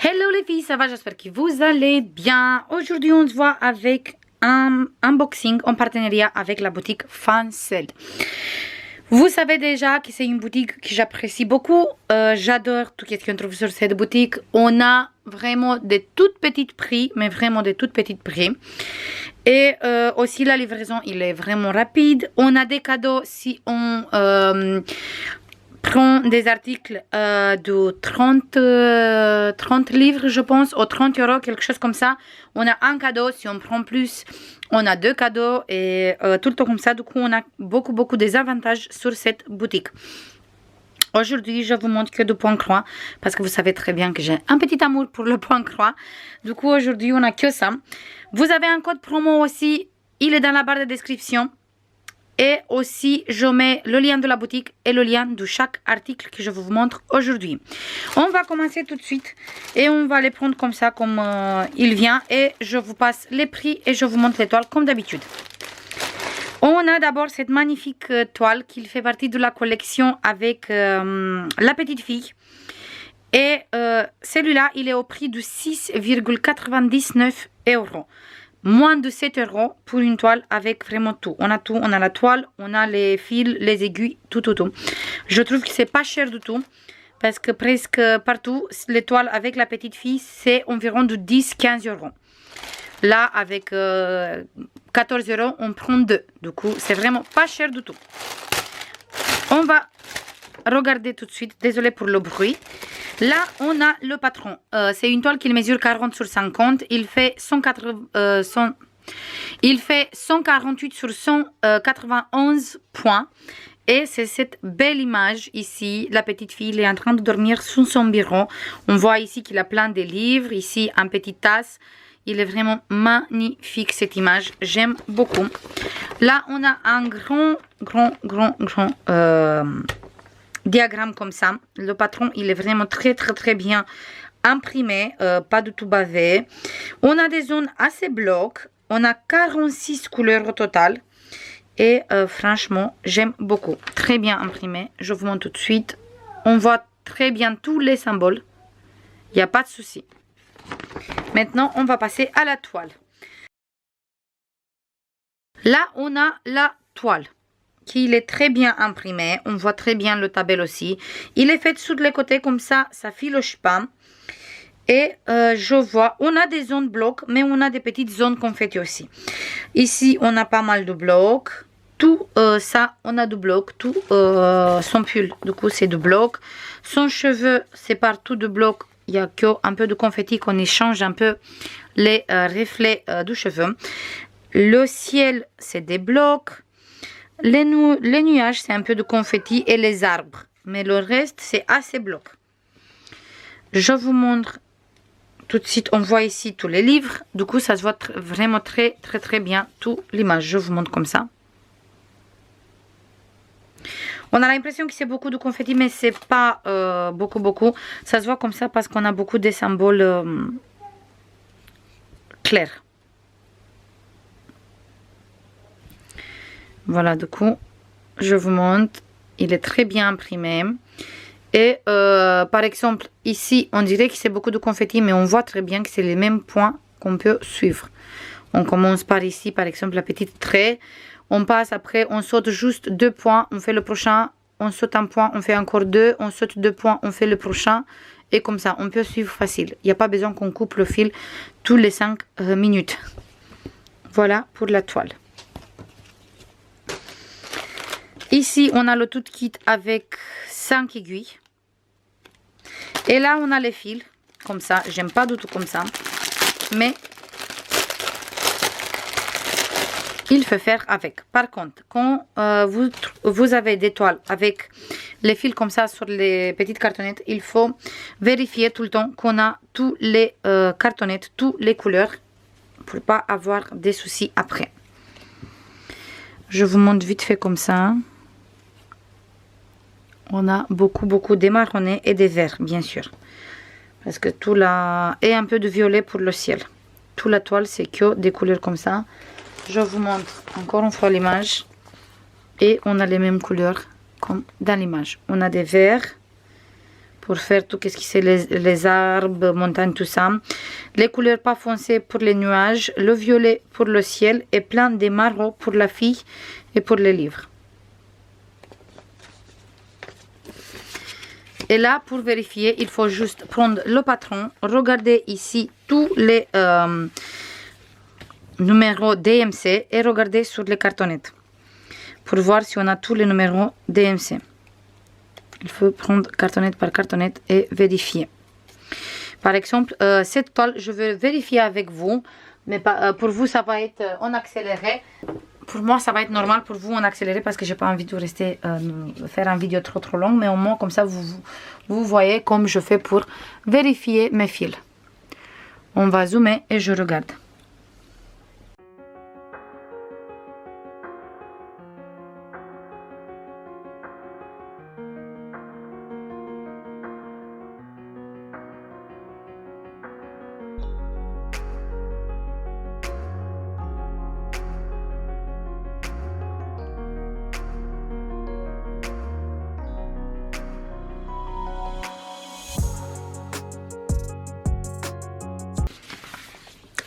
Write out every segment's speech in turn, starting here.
Hello les filles, ça va? J'espère que vous allez bien. Aujourd'hui, on se voit avec un unboxing en partenariat avec la boutique Fancel. Vous savez déjà que c'est une boutique que j'apprécie beaucoup. J'adore tout ce qu'on trouve sur cette boutique. On a vraiment des toutes petites prix, mais vraiment des toutes petites prix. Et aussi la livraison, il est vraiment rapide. On a des cadeaux si on prend des articles de 30 livres, je pense, ou 30 €, quelque chose comme ça. On a un cadeau. Si on prend plus, on a deux cadeaux et tout le temps comme ça. Du coup, on a beaucoup des avantages sur cette boutique. Aujourd'hui, je vous montre que du point croix parce que vous savez très bien que j'ai un petit amour pour le point croix. Du coup, aujourd'hui, on a que ça. Vous avez un code promo aussi. Il est dans la barre de description. Et aussi, je mets le lien de la boutique et le lien de chaque article que je vous montre aujourd'hui. On va commencer tout de suite et on va les prendre comme ça, comme il vient. Et je vous passe les prix et je vous montre les toiles comme d'habitude. On a d'abord cette magnifique toile qui fait partie de la collection avec la petite fille. Et celui-là, il est au prix de 6,99 €. Moins de 7 € pour une toile avec vraiment tout. On a tout, on a la toile, on a les fils, les aiguilles, tout. Je trouve que c'est pas cher du tout. Parce que presque partout, les toiles avec la petite fille, c'est environ de 10-15 €. Là, avec 14 €, on prend deux. Du coup, c'est vraiment pas cher du tout. On va regarder tout de suite. Désolée pour le bruit. Là, on a le patron. C'est une toile qui mesure 40 sur 50. Il fait 148 sur 191 points. Et c'est cette belle image ici. La petite fille est en train de dormir sur son bureau. On voit ici qu'il a plein de livres. Ici, un petit tasse. Il est vraiment magnifique cette image. J'aime beaucoup. Là, on a un grand diagramme comme ça. Le patron, il est vraiment très bien imprimé, pas du tout bavé. On a des zones assez blocs. On a 46 couleurs au total. Et franchement, j'aime beaucoup. Très bien imprimé. Je vous montre tout de suite. On voit très bien tous les symboles. Il n'y a pas de souci. Maintenant, on va passer à la toile. Là, on a la toile. Qu'il est très bien imprimé. On voit très bien le tabel aussi. Il est fait sur les côtés comme ça filoche pas. Et je vois, on a des zones blocs, mais on a des petites zones confetti aussi. Ici, on a pas mal de blocs. Tout ça, on a du bloc. Tout son pull, du coup, c'est du bloc. Son cheveu, c'est partout de bloc. Il n'y a qu'un peu de confetti qu'on échange un peu les reflets du cheveu. Le ciel, c'est des blocs. Les nuages, c'est un peu de confetti et les arbres. Mais le reste, c'est assez bloc. Je vous montre tout de suite. On voit ici tous les livres. Du coup, ça se voit vraiment très bien toute l'image. Je vous montre comme ça. On a l'impression que c'est beaucoup de confetti, mais c'est pas beaucoup. Ça se voit comme ça parce qu'on a beaucoup de symboles clairs. Voilà, du coup, je vous montre. Il est très bien imprimé. Et par exemple, ici, on dirait que c'est beaucoup de confetti, mais on voit très bien que c'est les mêmes points qu'on peut suivre. On commence par ici, par exemple, la petite trait. On passe après, on saute juste 2 points, on fait le prochain. On saute un point, on fait encore 2. On saute 2 points, on fait le prochain. Et comme ça, on peut suivre facile. Il n'y a pas besoin qu'on coupe le fil tous les 5 minutes. Voilà pour la toile. Ici, on a le tout kit avec 5 aiguilles. Et là, on a les fils. Comme ça, j'aime pas du tout comme ça. Mais il faut faire avec. Par contre, quand vous avez des toiles avec les fils comme ça sur les petites cartonnettes, il faut vérifier tout le temps qu'on a tous les cartonnettes, toutes les couleurs pour ne pas avoir des soucis après. Je vous montre vite fait comme ça. On a beaucoup des marronnés et des verts, bien sûr. Parce que tout là... Et un peu de violet pour le ciel. Toute la toile, c'est que des couleurs comme ça. Je vous montre encore une fois l'image. Et on a les mêmes couleurs comme dans l'image. On a des verts pour faire tout ce qui c'est les arbres, montagnes, tout ça. Les couleurs pas foncées pour les nuages, le violet pour le ciel et plein de marron pour la fille et pour les livres. Et là, pour vérifier, il faut juste prendre le patron, regarder ici tous les numéros DMC et regarder sur les cartonnettes pour voir si on a tous les numéros DMC. Il faut prendre cartonnette par cartonnette et vérifier. Par exemple, cette toile, je vais vérifier avec vous, mais pour vous, ça va être en accéléré. Pour moi, ça va être normal, pour vous, en accéléré, parce que j'ai pas envie de rester faire une vidéo trop longue, mais au moins, comme ça, vous voyez comme je fais pour vérifier mes fils. On va zoomer et je regarde.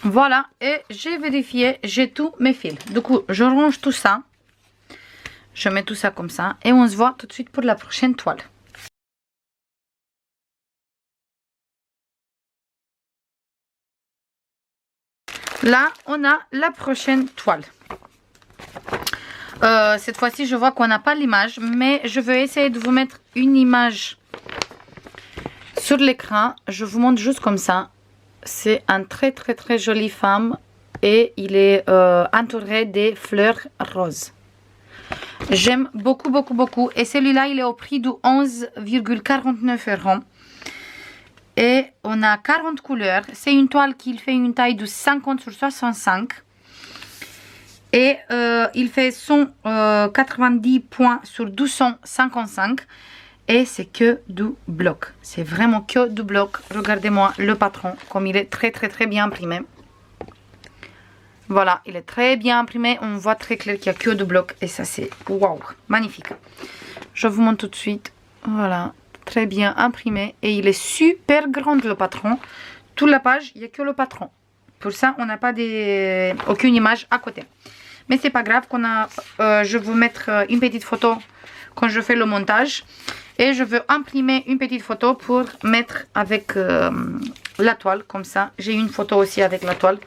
Voilà, et j'ai vérifié, j'ai tous mes fils. Du coup, je range tout ça. Je mets tout ça comme ça. Et on se voit tout de suite pour la prochaine toile. Là, on a la prochaine toile. Cette fois-ci, je vois qu'on n'a pas l'image. Mais je vais essayer de vous mettre une image sur l'écran. Je vous montre juste comme ça. C'est un très jolie femme et il est entouré des fleurs roses. J'aime beaucoup et celui-là il est au prix de 11,49 €. Et on a 40 couleurs. C'est une toile qui fait une taille de 50 sur 65 et il fait 190 points sur 255. Et c'est que du bloc. C'est vraiment que du bloc. Regardez-moi le patron, comme il est très bien imprimé. Voilà, il est très bien imprimé. On voit très clair qu'il n'y a que du bloc. Et ça, c'est waouh, magnifique. Je vous montre tout de suite. Voilà, très bien imprimé. Et il est super grand, le patron. Toute la page, il n'y a que le patron. Pour ça, on n'a pas aucune image à côté. Mais c'est pas grave. Je vais vous mettre une petite photo quand je fais le montage. Et je veux imprimer une petite photo pour mettre avec la toile. Comme ça, j'ai une photo aussi avec la toile.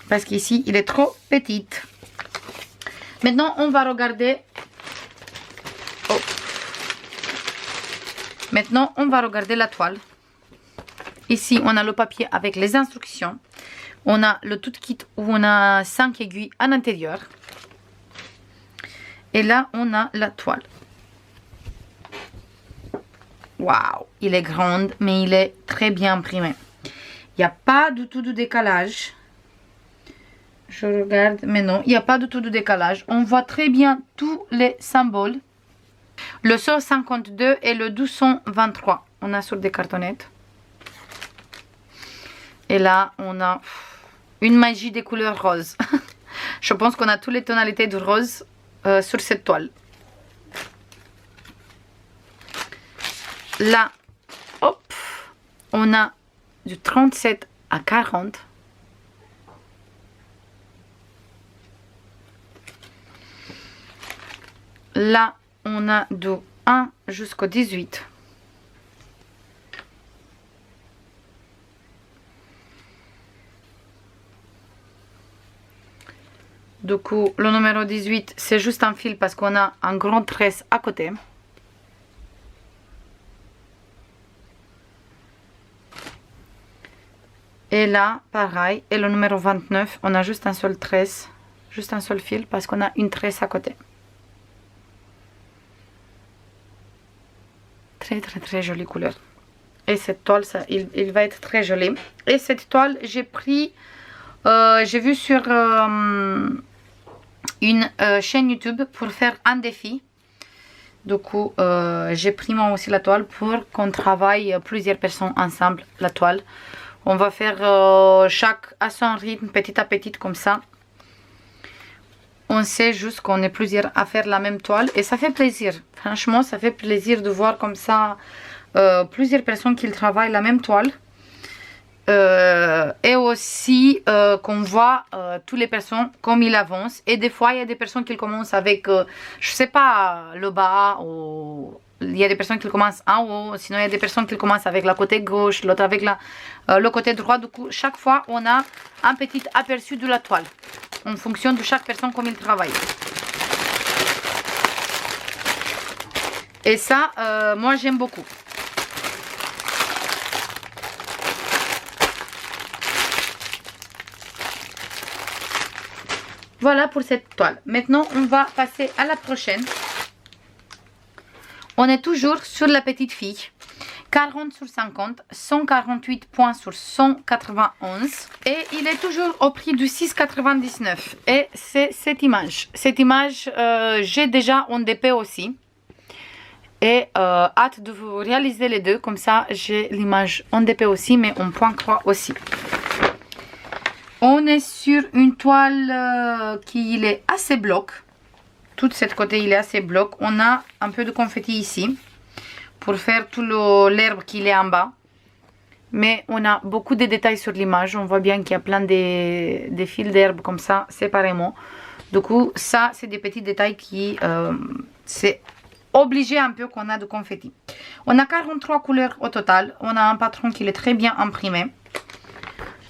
Parce qu'ici, il est trop petit. Maintenant, on va regarder... Oh. Maintenant, on va regarder la toile. Ici, on a le papier avec les instructions. On a le tout kit où on a 5 aiguilles à l'intérieur. Et là, on a la toile. Waouh, il est grand, mais il est très bien imprimé. Il n'y a pas du tout de décalage. Je regarde, mais non, il n'y a pas du tout de décalage. On voit très bien tous les symboles. Le 152 et le 223. On a sur des cartonnettes. Et là, on a une magie des couleurs roses. Je pense qu'on a toutes les tonalités de rose sur cette toile. Là, hop, on a du 37 à 40. Là, on a du 1 jusqu'au 18. Du coup, le numéro 18, c'est juste un fil parce qu'on a un grand tresse à côté. Et là, pareil. Et le numéro 29, on a juste un seul tresse, juste un seul fil parce qu'on a une tresse à côté. Très jolie couleur. Et cette toile, ça, il va être très joli. Et cette toile, j'ai pris, j'ai vu sur une chaîne YouTube pour faire un défi. Du coup, j'ai pris moi aussi la toile pour qu'on travaille plusieurs personnes ensemble la toile. On va faire chaque à son rythme, petit à petit comme ça. On sait juste qu'on est plusieurs à faire la même toile et ça fait plaisir. Franchement, ça fait plaisir de voir comme ça plusieurs personnes qui travaillent la même toile. Et aussi qu'on voit toutes les personnes comme ils avancent. Et des fois, il y a des personnes qui commencent avec, je sais pas, le bas, ou il y a des personnes qui commencent en haut. Sinon, il y a des personnes qui commencent avec la côté gauche, l'autre avec le côté droit. Du coup, chaque fois, on a un petit aperçu de la toile en fonction de chaque personne comme il travaille. Et ça, moi, j'aime beaucoup. Voilà pour cette toile. Maintenant, on va passer à la prochaine. On est toujours sur la petite fille. 40 sur 50, 148 points sur 191. Et il est toujours au prix de 6,99. Et c'est cette image. Cette image, j'ai déjà en DP aussi. Et hâte de vous réaliser les deux. Comme ça, j'ai l'image en DP aussi, mais en point croix aussi. On est sur une toile qui est assez bloc. Tout cette côté, il est assez bloc. On a un peu de confetti ici pour faire tout l'herbe qui est en bas. Mais on a beaucoup de détails sur l'image. On voit bien qu'il y a plein de fils d'herbe comme ça, séparément. Du coup, ça, c'est des petits détails qui... c'est obligé un peu qu'on a de confetti. On a 43 couleurs au total. On a un patron qui est très bien imprimé.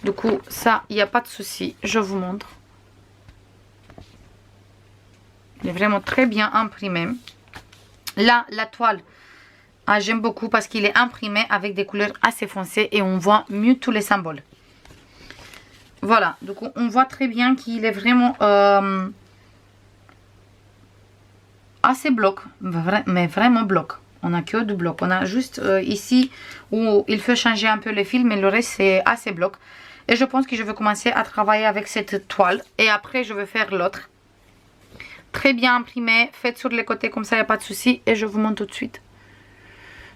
Du coup, ça, il n'y a pas de souci. Je vous montre. Il est vraiment très bien imprimé. Là, la toile, j'aime beaucoup parce qu'il est imprimé avec des couleurs assez foncées et on voit mieux tous les symboles. Voilà, du coup, on voit très bien qu'il est vraiment assez bloc, mais vraiment bloc. On a que du bloc. On a juste ici où il faut changer un peu les fils, mais le reste, c'est assez bloc. Et je pense que je vais commencer à travailler avec cette toile. Et après, je vais faire l'autre. Très bien imprimé. Faites sur les côtés comme ça, il n'y a pas de souci. Et je vous montre tout de suite.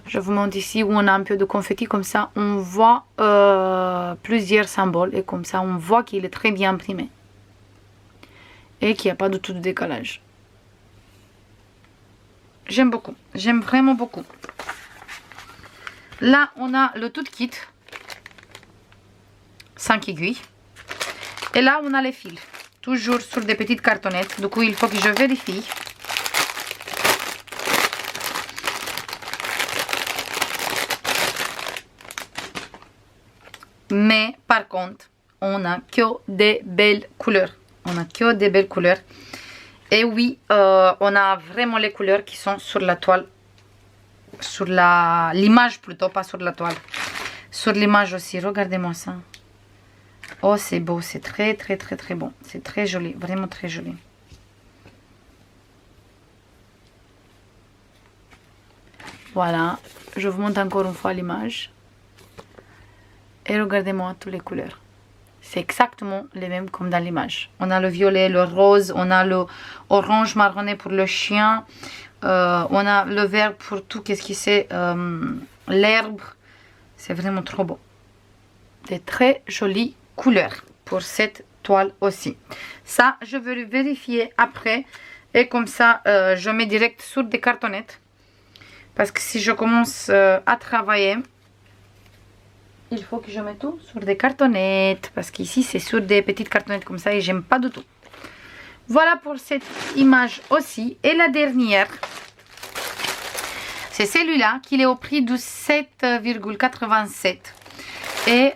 Je vous montre ici où on a un peu de confetti. Comme ça, on voit plusieurs symboles. Et comme ça, on voit qu'il est très bien imprimé. Et qu'il n'y a pas du tout de décalage. J'aime beaucoup. J'aime vraiment beaucoup. Là, on a le tout kit. 5 aiguilles. Et là, on a les fils. Toujours sur des petites cartonnettes. Du coup, il faut que je vérifie. Mais, par contre, on a que des belles couleurs. On a que des belles couleurs. Et oui, on a vraiment les couleurs qui sont sur la toile. Sur l'image plutôt, pas sur la toile. Sur l'image aussi. Regardez-moi ça. Oh, c'est beau, c'est très très très très bon. C'est très joli, vraiment très joli. Voilà, je vous montre encore une fois l'image. Et regardez-moi toutes les couleurs. C'est exactement les mêmes comme dans l'image. On a le violet, le rose, on a le orange marronné pour le chien. On a le vert pour tout, qu'est-ce qui c'est, l'herbe. C'est vraiment trop beau. Des très jolies couleurs pour cette toile aussi. Ça, je vais vérifier après. Et comme ça, je mets direct sur des cartonnettes. Parce que si je commence à travailler, il faut que je mette tout sur des cartonnettes. Parce qu'ici, c'est sur des petites cartonnettes comme ça et j'aime pas du tout. Voilà pour cette image aussi. Et la dernière, c'est celui-là qui est au prix de 7,87. Et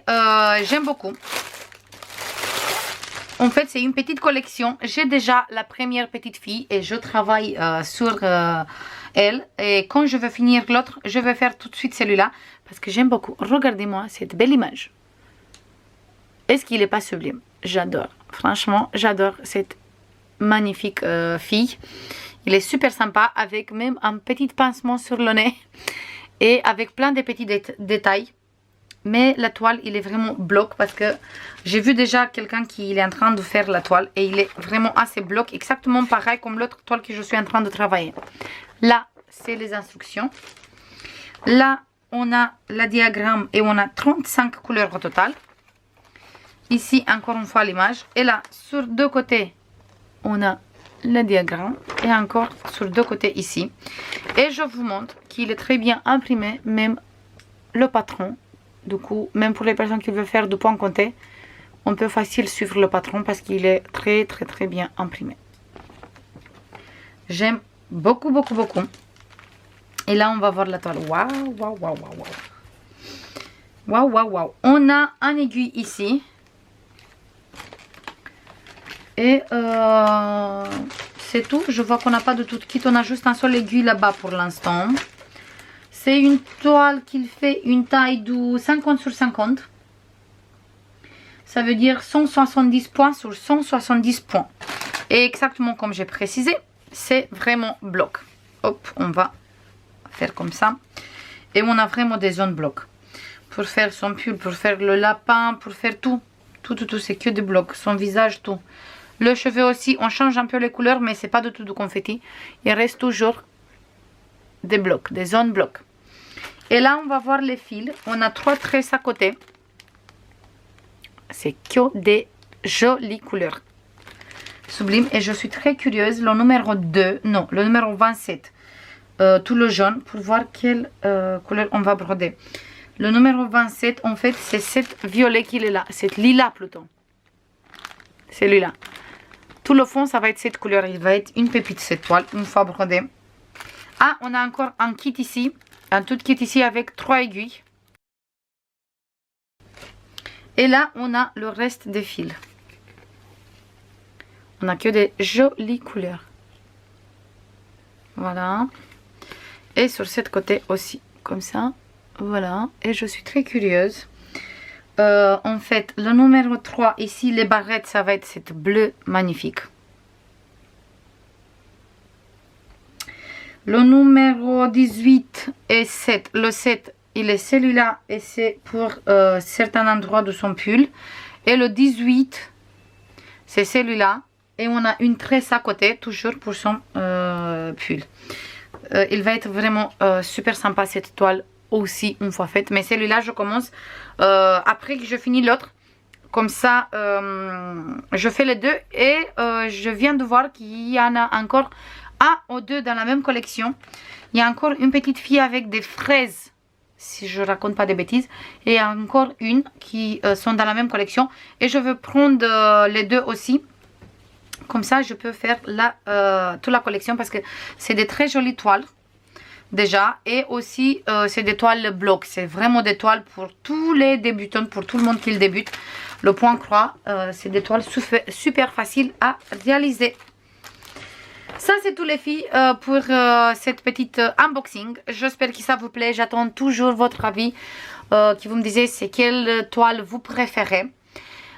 j'aime beaucoup. En fait, c'est une petite collection. J'ai déjà la première petite fille et je travaille sur elle. Et quand je vais finir l'autre, je vais faire tout de suite celui-là parce que j'aime beaucoup. Regardez-moi cette belle image. Est-ce qu'il n'est pas sublime? J'adore. Franchement, j'adore cette magnifique fille. Il est super sympa avec même un petit pincement sur le nez et avec plein de petits détails. Mais la toile, il est vraiment bloc parce que j'ai vu déjà quelqu'un qui est en train de faire la toile. Et il est vraiment assez bloc, exactement pareil comme l'autre toile que je suis en train de travailler. Là, c'est les instructions. Là, on a le diagramme et on a 35 couleurs au total. Ici, encore une fois, l'image. Et là, sur deux côtés, on a le diagramme et encore sur deux côtés ici. Et je vous montre qu'il est très bien imprimé, même le patron. Du coup, même pour les personnes qui veulent faire du point compté, on peut facile suivre le patron parce qu'il est très bien imprimé. J'aime beaucoup. Et là, on va voir la toile. Waouh. On a un aiguille ici. Et c'est tout. Je vois qu'on n'a pas de tout kit. On a juste un seul aiguille là-bas pour l'instant. C'est une toile qui fait une taille de 50 sur 50. Ça veut dire 170 points sur 170 points. Et exactement comme j'ai précisé, c'est vraiment bloc. Hop, on va faire comme ça. Et on a vraiment des zones blocs. Pour faire son pull, pour faire le lapin, pour faire tout. Tout, c'est que des blocs. Son visage, tout. Le cheveu aussi, on change un peu les couleurs, mais c'est pas du tout du confetti. Il reste toujours des blocs, des zones blocs. Et là, on va voir les fils. On a 3 tresses à côté. C'est que des jolies couleurs. Sublime. Et je suis très curieuse. Le numéro 2, non, le numéro 27. Tout le jaune, pour voir quelle couleur on va broder. Le numéro 27, en fait, c'est cette violet qui est là. C'est lilas plutôt. C'est celui-là. Tout le fond, ça va être cette couleur. Il va être une pépite, cette toile, une fois brodée. Ah, on a encore un kit ici. Un tout kit ici avec 3 aiguilles. Et là, on a le reste des fils. On a que des jolies couleurs. Voilà. Et sur cette côté aussi. Comme ça. Voilà. Et je suis très curieuse. En fait, le numéro 3, ici, les barrettes, ça va être cette bleue magnifique. Le numéro 18 et 7. Le 7, il est celui-là et c'est pour certains endroits de son pull. Et le 18, c'est celui-là. Et on a une tresse à côté, toujours pour son pull. Il va être vraiment super sympa cette toile aussi une fois faite. Mais celui-là, je commence après que je finis l'autre. Comme ça, je fais les deux. Et je viens de voir qu'il y en a encore un ou deux dans la même collection. Il y a encore une petite fille avec des fraises, si je raconte pas de bêtises. Et il y a encore une qui sont dans la même collection. Et je veux prendre les deux aussi. Comme ça, je peux faire toute la collection parce que c'est des très jolies toiles. Déjà, et aussi c'est des toiles blocs, c'est vraiment des toiles pour tous les débutants, pour tout le monde qui débute. Le point croix, c'est des toiles super faciles à réaliser. Ça c'est tout les filles pour cette petite unboxing. J'espère que ça vous plaît, j'attends toujours votre avis, qui vous me disiez c'est quelle toile vous préférez.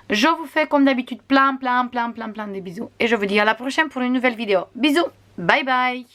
Je vous fais comme d'habitude plein de bisous et je vous dis à la prochaine pour une nouvelle vidéo. Bisous, bye bye.